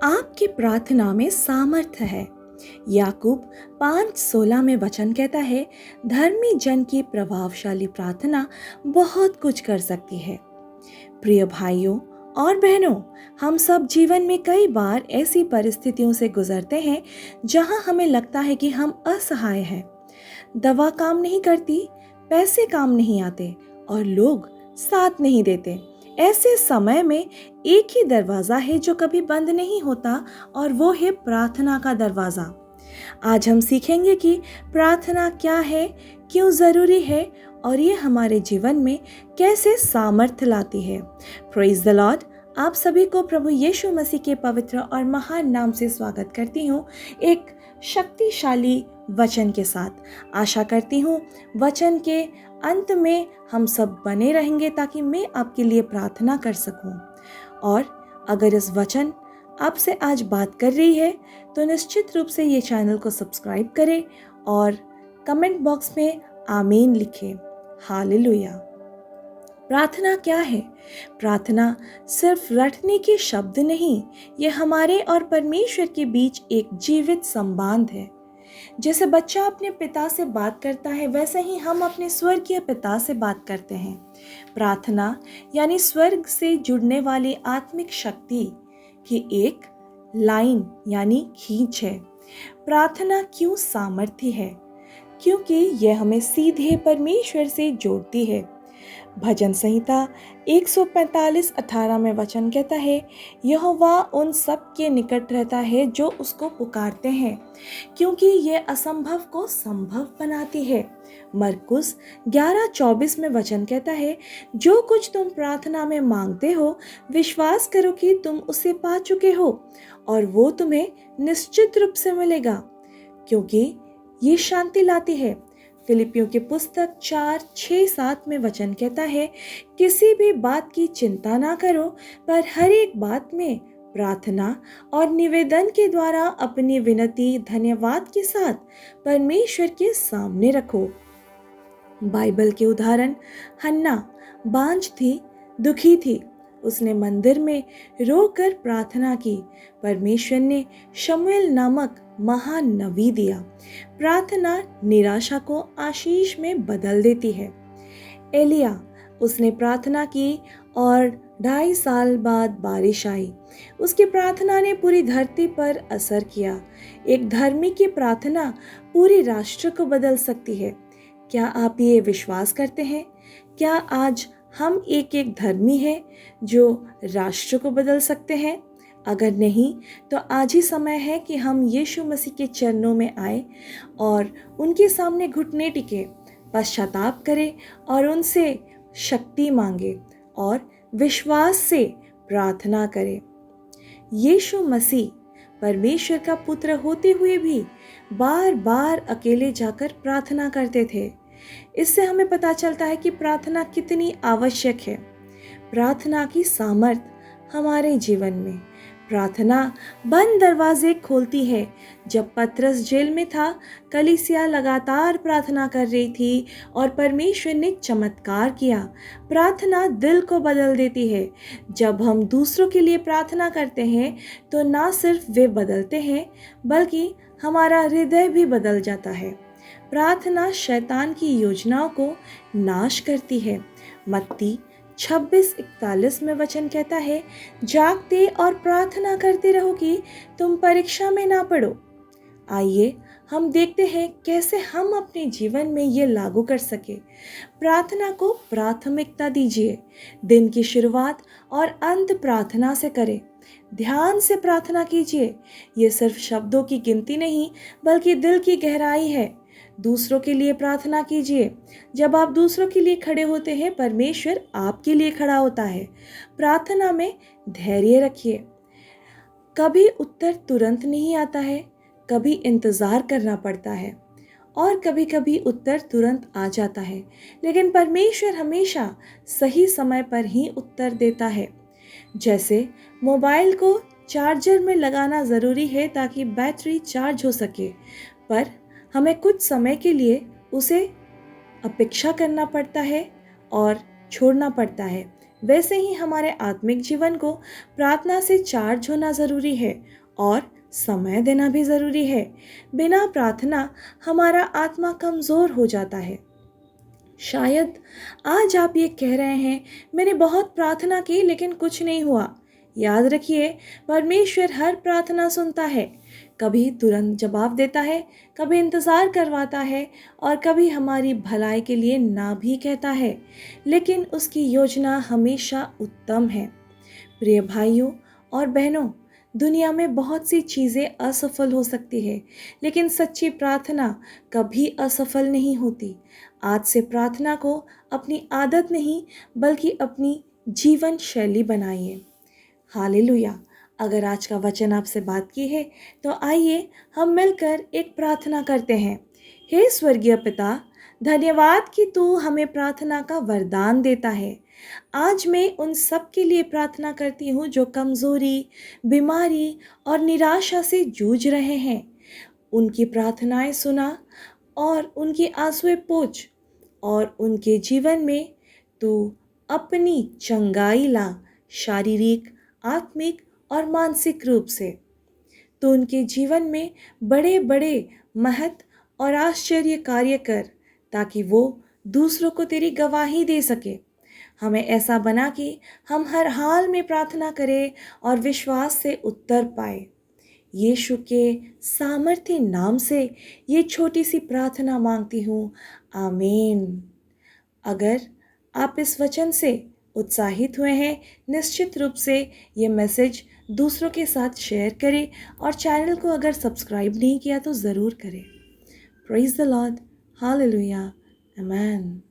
आपकी प्रार्थना में सामर्थ्य है। याकूब 5:16 में वचन कहता है, धर्मी जन की प्रभावशाली प्रार्थना बहुत कुछ कर सकती है। प्रिय भाइयों और बहनों, हम सब जीवन में कई बार ऐसी परिस्थितियों से गुजरते हैं जहां हमें लगता है कि हम असहाय हैं। दवा काम नहीं करती, पैसे काम नहीं आते और लोग साथ नहीं देते। ऐसे समय में एक ही दरवाजा है जो कभी बंद नहीं होता, और वो है प्रार्थना का दरवाजा। आज हम सीखेंगे कि प्रार्थना क्या है, क्यों जरूरी है और ये हमारे जीवन में कैसे सामर्थ्य लाती है। Praise the Lord. आप सभी को प्रभु यीशु मसीह के पवित्र और महान नाम से स्वागत करती हूँ, एक शक्तिशाली वचन के साथ। आशा करती हूँ वचन के अंत में हम सब बने रहेंगे ताकि मैं आपके लिए प्रार्थना कर सकूं। और अगर इस वचन आपसे आज बात कर रही है तो निश्चित रूप से ये चैनल को सब्सक्राइब करें और कमेंट बॉक्स में आमीन लिखें। हालेलुया। प्रार्थना क्या है? प्रार्थना सिर्फ रटने के शब्द नहीं, ये हमारे और परमेश्वर के बीच एक जीवित संबंध है। जैसे बच्चा अपने पिता से बात करता है, वैसे ही हम अपने स्वर्गीय पिता से बात करते हैं। प्रार्थना यानी स्वर्ग से जुड़ने वाली आत्मिक शक्ति की एक लाइन यानी खींच है। प्रार्थना क्यों सामर्थ्य है? क्योंकि यह हमें सीधे परमेश्वर से जोड़ती है। भजन संहिता 145:18 में वचन कहता है, यहोवा उन सब के निकट रहता है जो उसको पुकारते हैं, क्योंकि यह असंभव को संभव बनाती है। मरकुस 11:24 में वचन कहता है, जो कुछ तुम प्रार्थना में मांगते हो, विश्वास करो कि तुम उसे पा चुके हो और वो तुम्हें निश्चित रूप से मिलेगा, क्योंकि ये शांति लाती है। फिलिपियों की पुस्तक 4:6-7 में वचन कहता है, किसी भी बात की चिंता ना करो, पर हर एक बात में प्रार्थना और निवेदन के द्वारा अपनी विनती धन्यवाद के साथ परमेश्वर के सामने रखो। बाइबल के उदाहरण, हन्ना बांझ थी, दुखी थी, उसने मंदिर में रोकर प्रार्थना की। परमेश्वर ने शमूएल नामक महान नबी दिया। प्रार्थना निराशा को आशीष में बदल देती है। एलिया, उसने प्रार्थना की और 2.5 साल बाद बारिश आई। उसकी प्रार्थना ने पूरी धरती पर असर किया। एक धर्मी की प्रार्थना पूरे राष्ट्र को बदल सकती है। क्या आप ये विश्वास करते हैं? क्या आज हम एक धर्मी हैं जो राष्ट्र को बदल सकते हैं? अगर नहीं, तो आज ही समय है कि हम यीशु मसीह के चरणों में आए और उनके सामने घुटने टिके, पश्चाताप करें और उनसे शक्ति मांगे और विश्वास से प्रार्थना करें। यीशु मसीह परमेश्वर का पुत्र होते हुए भी बार बार अकेले जाकर प्रार्थना करते थे। इससे हमें पता चलता है कि प्रार्थना कितनी आवश्यक है। प्रार्थना की सामर्थ्य हमारे जीवन में। प्रार्थना बंद दरवाजे खोलती है। जब पतरस जेल में था, कलीसिया लगातार प्रार्थना कर रही थी और परमेश्वर ने चमत्कार किया। प्रार्थना दिल को बदल देती है। जब हम दूसरों के लिए प्रार्थना करते हैं तो ना सिर्फ वे बदलते हैं, बल्कि हमारा हृदय भी बदल जाता है। प्रार्थना शैतान की योजनाओं को नाश करती है। मत्ती 26:41 में वचन कहता है, जागते और प्रार्थना करते रहो कि तुम परीक्षा में ना पड़ो। आइए हम देखते हैं कैसे हम अपने जीवन में ये लागू कर सके। प्रार्थना को प्राथमिकता दीजिए। दिन की शुरुआत और अंत प्रार्थना से करें। ध्यान से प्रार्थना कीजिए। ये सिर्फ शब्दों की गिनती नहीं, बल्कि दिल की गहराई है। दूसरों के लिए प्रार्थना कीजिए। जब आप दूसरों के लिए खड़े होते हैं, परमेश्वर आपके लिए खड़ा होता है। प्रार्थना में धैर्य रखिए। कभी उत्तर तुरंत नहीं आता है, कभी इंतजार करना पड़ता है और कभी कभी उत्तर तुरंत आ जाता है, लेकिन परमेश्वर हमेशा सही समय पर ही उत्तर देता है। जैसे मोबाइल को चार्जर में लगाना ज़रूरी है ताकि बैटरी चार्ज हो सके, पर हमें कुछ समय के लिए उसे अपेक्षा करना पड़ता है और छोड़ना पड़ता है। वैसे ही हमारे आत्मिक जीवन को प्रार्थना से चार्ज होना ज़रूरी है और समय देना भी ज़रूरी है। बिना प्रार्थना हमारा आत्मा कमज़ोर हो जाता है। शायद आज आप ये कह रहे हैं, मैंने बहुत प्रार्थना की लेकिन कुछ नहीं हुआ। याद रखिए, परमेश्वर हर प्रार्थना सुनता है। कभी तुरंत जवाब देता है, कभी इंतज़ार करवाता है और कभी हमारी भलाई के लिए ना भी कहता है, लेकिन उसकी योजना हमेशा उत्तम है। प्रिय भाइयों और बहनों, दुनिया में बहुत सी चीज़ें असफल हो सकती है, लेकिन सच्ची प्रार्थना कभी असफल नहीं होती। आज से प्रार्थना को अपनी आदत नहीं बल्कि अपनी जीवन शैली बनाइए। हालेलुया। अगर आज का वचन आपसे बात की है तो आइए हम मिलकर एक प्रार्थना करते हैं। हे स्वर्गीय पिता, धन्यवाद कि तू हमें प्रार्थना का वरदान देता है। आज मैं उन सब के लिए प्रार्थना करती हूँ जो कमज़ोरी, बीमारी और निराशा से जूझ रहे हैं। उनकी प्रार्थनाएं सुना और उनकी आंसुएं पोंछ और उनके जीवन में तू अपनी चंगाई ला, शारीरिक, आत्मिक और मानसिक रूप से। तो उनके जीवन में बड़े बड़े महत्व और आश्चर्य कार्य कर, ताकि वो दूसरों को तेरी गवाही दे सके। हमें ऐसा बना कि हम हर हाल में प्रार्थना करें और विश्वास से उत्तर पाए। यीशु के सामर्थ्य नाम से ये छोटी सी प्रार्थना मांगती हूँ, आमीन। अगर आप इस वचन से उत्साहित हुए हैं, निश्चित रूप से ये मैसेज दूसरों के साथ शेयर करें और चैनल को अगर सब्सक्राइब नहीं किया तो ज़रूर करें। Praise the Lord, hallelujah, amen.